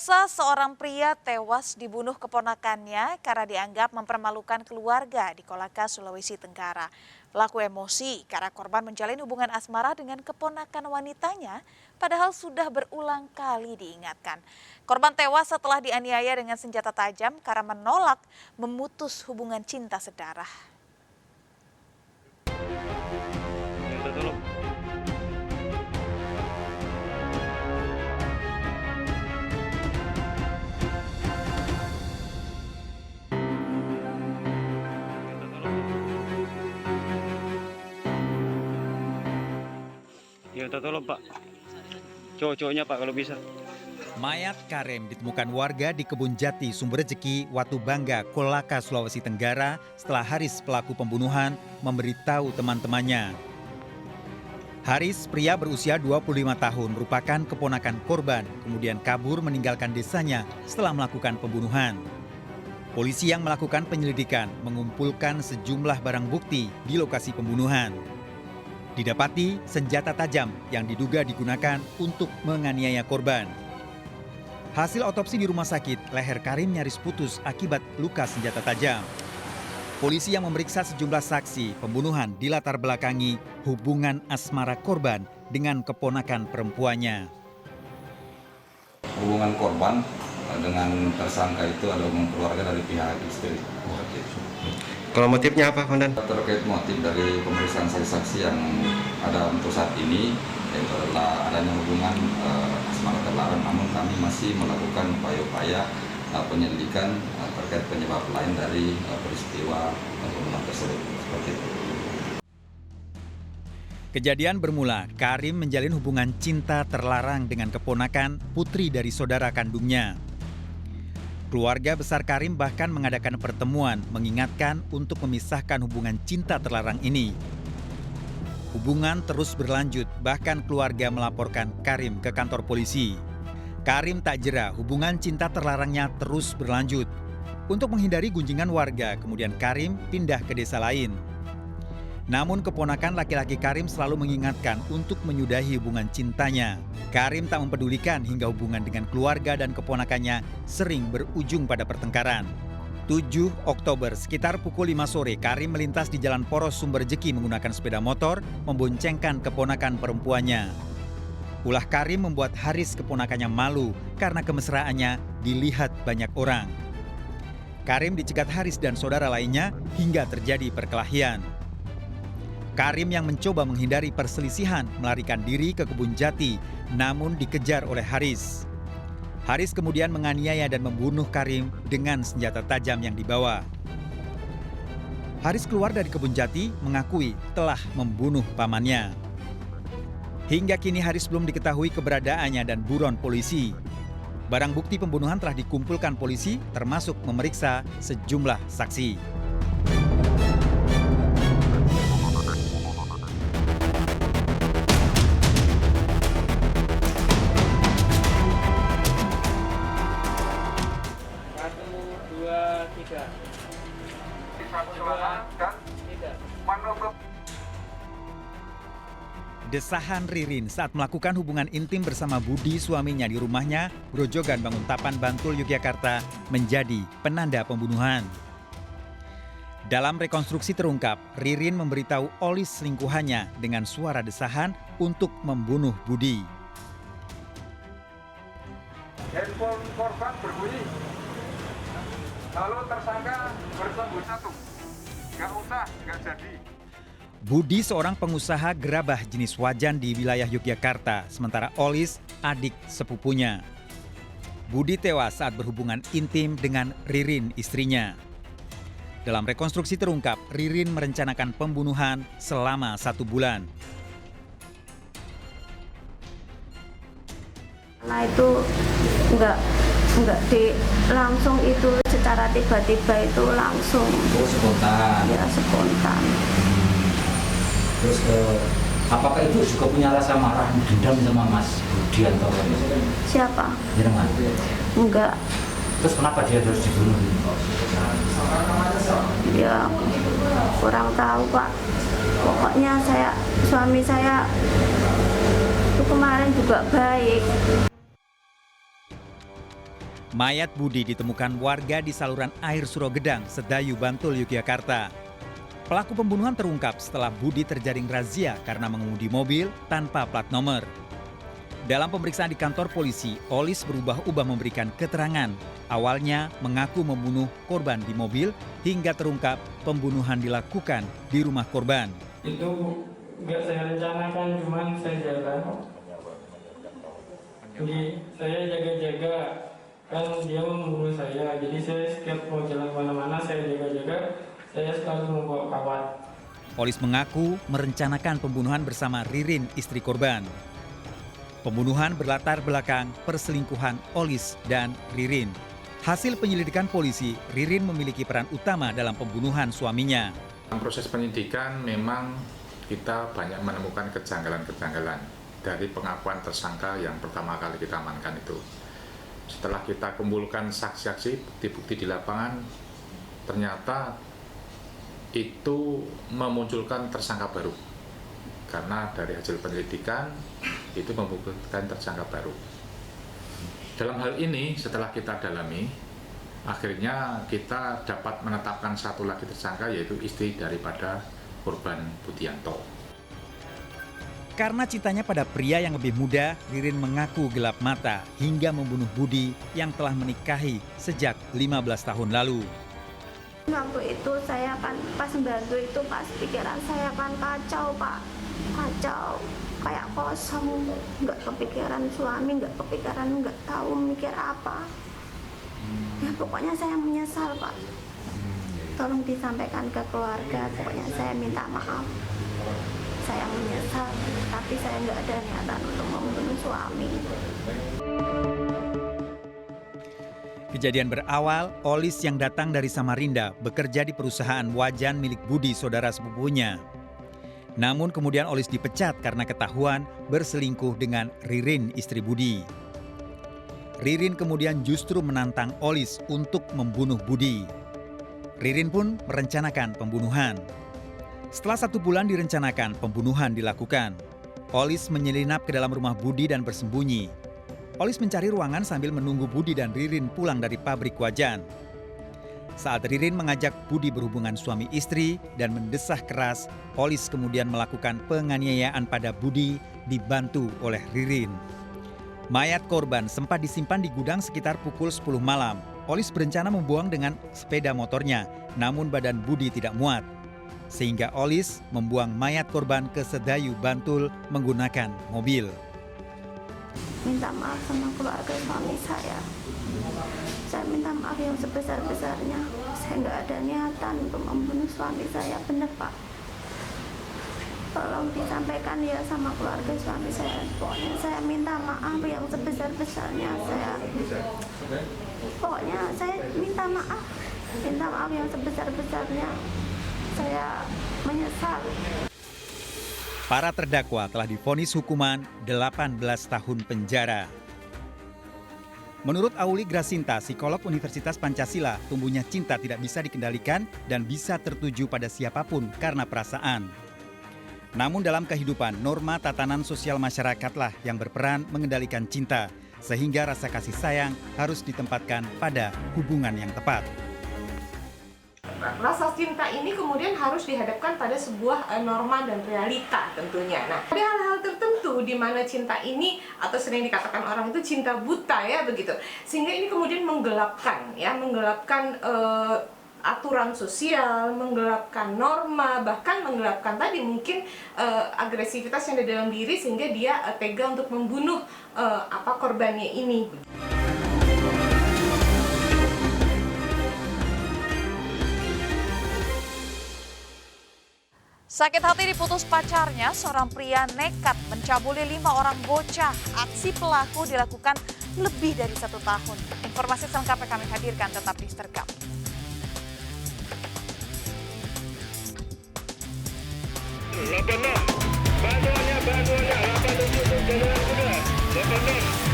Tewasa, seorang pria tewas dibunuh keponakannya karena dianggap mempermalukan keluarga di Kolaka, Sulawesi Tenggara. Pelaku emosi karena korban menjalin hubungan asmara dengan keponakan wanitanya, padahal sudah berulang kali diingatkan. Korban tewas setelah dianiaya dengan senjata tajam karena menolak memutus hubungan cinta sedarah. Ya, tolong Pak. Cowok-cowoknya Pak kalau bisa. Mayat Karim ditemukan warga di Kebun Jati, Sumber Rejeki, Watu Bangga, Kolaka, Sulawesi Tenggara setelah Haris, pelaku pembunuhan, memberitahu teman-temannya. Haris, pria berusia 25 tahun, merupakan keponakan korban, kemudian kabur meninggalkan desanya setelah melakukan pembunuhan. Polisi yang melakukan penyelidikan mengumpulkan sejumlah barang bukti di lokasi pembunuhan. Didapati senjata tajam yang diduga digunakan untuk menganiaya korban. Hasil otopsi di rumah sakit, leher Karim nyaris putus akibat luka senjata tajam. Polisi yang memeriksa sejumlah saksi pembunuhan dilatar belakangi hubungan asmara korban dengan keponakan perempuannya. Hubungan korban dengan tersangka itu ada hubungan keluarga dari pihak istri. Kalau motifnya apa, Komandan? Terkait motif dari pemeriksaan saksi yang ada untuk saat ini, yaitu adalah adanya hubungan asmara terlarang, namun kami masih melakukan upaya-upaya penyelidikan terkait penyebab lain dari peristiwa pembunuhan tersebut. Seperti itu. Kejadian bermula, Karim menjalin hubungan cinta terlarang dengan keponakan putri dari saudara kandungnya. Keluarga besar Karim bahkan mengadakan pertemuan mengingatkan untuk memisahkan hubungan cinta terlarang ini. Hubungan terus berlanjut, bahkan keluarga melaporkan Karim ke kantor polisi. Karim tak jera, hubungan cinta terlarangnya terus berlanjut. Untuk menghindari gunjingan warga, kemudian Karim pindah ke desa lain. Namun keponakan laki-laki Karim selalu mengingatkan untuk menyudahi hubungan cintanya. Karim tak mempedulikan hingga hubungan dengan keluarga dan keponakannya sering berujung pada pertengkaran. 7 Oktober sekitar pukul 5 sore, Karim melintas di Jalan Poros Sumber Rejeki menggunakan sepeda motor, memboncengkan keponakan perempuannya. Ulah Karim membuat Haris keponakannya malu karena kemesraannya dilihat banyak orang. Karim dicegat Haris dan saudara lainnya hingga terjadi perkelahian. Karim yang mencoba menghindari perselisihan melarikan diri ke Kebun Jati, namun dikejar oleh Haris. Haris kemudian menganiaya dan membunuh Karim dengan senjata tajam yang dibawa. Haris keluar dari Kebun Jati mengakui telah membunuh pamannya. Hingga kini Haris belum diketahui keberadaannya dan buron polisi. Barang bukti pembunuhan telah dikumpulkan polisi, termasuk memeriksa sejumlah saksi. Desahan Ririn saat melakukan hubungan intim bersama Budi, suaminya di rumahnya, Grojogan Banguntapan, Bantul, Yogyakarta, menjadi penanda pembunuhan. Dalam rekonstruksi terungkap, Ririn memberitahu Olis selingkuhannya dengan suara desahan untuk membunuh Budi. Handphone korban berbunyi, lalu tersangka bersambut satu. Nggak usah, nggak jadi. Budi seorang pengusaha gerabah jenis wajan di wilayah Yogyakarta, sementara Olis adik sepupunya. Budi tewas saat berhubungan intim dengan Ririn, istrinya. Dalam rekonstruksi terungkap, Ririn merencanakan pembunuhan selama 1 bulan. Nah itu enggak langsung itu secara tiba-tiba itu langsung. Oh, spontan. Ya spontan. Terus apakah itu juga punya rasa marah dendam sama Mas Budianto? Siapa? Jenengan? Enggak. Terus kenapa dia harus dibunuh? Ya kurang tahu Pak. Pokoknya suami saya itu kemarin juga baik. Mayat Budi ditemukan warga di saluran air Surogedang, Sedayu, Bantul, Yogyakarta. Pelaku pembunuhan terungkap setelah Budi terjaring razia karena mengemudi mobil tanpa plat nomor. Dalam pemeriksaan di kantor polisi, Olis berubah-ubah memberikan keterangan. Awalnya mengaku membunuh korban di mobil hingga terungkap pembunuhan dilakukan di rumah korban. Itu nggak saya rencanakan, cuman saya jalan. Jadi saya jaga-jaga, kan dia membunuh saya. Jadi saya setiap mau jalan kemana-mana saya jaga-jaga, saya selalu membawa kawat. Olis mengaku merencanakan pembunuhan bersama Ririn, istri korban. Pembunuhan berlatar belakang perselingkuhan Olis dan Ririn. Hasil penyelidikan polisi, Ririn memiliki peran utama dalam pembunuhan suaminya. Dalam proses penyidikan memang kita banyak menemukan kejanggalan-kejanggalan dari pengakuan tersangka yang pertama kali kita amankan itu. Setelah kita kumpulkan saksi-saksi, bukti-bukti di lapangan, ternyata itu memunculkan tersangka baru. Karena dari hasil penyelidikan itu membutuhkan tersangka baru. Dalam hal ini setelah kita dalami, akhirnya kita dapat menetapkan satu lagi tersangka, yaitu istri daripada korban Budianto. Karena cintanya pada pria yang lebih muda, Ririn mengaku gelap mata hingga membunuh Budi yang telah menikahi sejak 15 tahun lalu. Waktu itu saya kan pas bantu itu pas pikiran saya kan kacau Pak, kacau kayak kosong, nggak kepikiran suami, nggak kepikiran, nggak tahu mikir apa. Ya pokoknya saya menyesal Pak. Tolong disampaikan ke keluarga, pokoknya saya minta maaf. Saya menyesal, tapi saya nggak ada niatan untuk membunuh suami. Kejadian berawal, Olis yang datang dari Samarinda bekerja di perusahaan wajan milik Budi, saudara sepupunya. Namun kemudian Olis dipecat karena ketahuan berselingkuh dengan Ririn, istri Budi. Ririn kemudian justru menantang Olis untuk membunuh Budi. Ririn pun merencanakan pembunuhan. Setelah 1 bulan direncanakan, pembunuhan dilakukan. Olis menyelinap ke dalam rumah Budi dan bersembunyi. Olis mencari ruangan sambil menunggu Budi dan Ririn pulang dari pabrik wajan. Saat Ririn mengajak Budi berhubungan suami istri dan mendesah keras, Olis kemudian melakukan penganiayaan pada Budi dibantu oleh Ririn. Mayat korban sempat disimpan di gudang sekitar pukul 10 malam. Olis berencana membuang dengan sepeda motornya, namun badan Budi tidak muat. Sehingga Olis membuang mayat korban ke Sedayu, Bantul menggunakan mobil. Minta maaf sama keluarga suami saya. Saya minta maaf yang sebesar-besarnya. Saya nggak ada niatan untuk membunuh suami saya, benar Pak. Tolong disampaikan ya sama keluarga suami saya. Pokoknya saya minta maaf yang sebesar-besarnya. Pokoknya saya minta maaf yang sebesar-besarnya. Saya menyesal. Para terdakwa telah divonis hukuman 18 tahun penjara. Menurut Auli Grasinta, psikolog Universitas Pancasila, tumbuhnya cinta tidak bisa dikendalikan dan bisa tertuju pada siapapun karena perasaan. Namun dalam kehidupan, norma tatanan sosial masyarakatlah yang berperan mengendalikan cinta, sehingga rasa kasih sayang harus ditempatkan pada hubungan yang tepat. Rasa cinta ini kemudian harus dihadapkan pada sebuah norma dan realita tentunya. Nah, ada hal-hal tertentu di mana cinta ini atau sering dikatakan orang itu cinta buta ya begitu. Sehingga ini kemudian menggelapkan aturan sosial, menggelapkan norma, bahkan menggelapkan tadi mungkin agresivitas yang ada dalam diri sehingga dia tega untuk membunuh korbannya ini. Sakit hati diputus pacarnya, seorang pria nekat mencabuli 5 orang bocah. Aksi pelaku dilakukan lebih dari 1 tahun. Informasi selengkapnya kami hadirkan, tetap di Sergap. Bantuannya, 87 jalan kuda.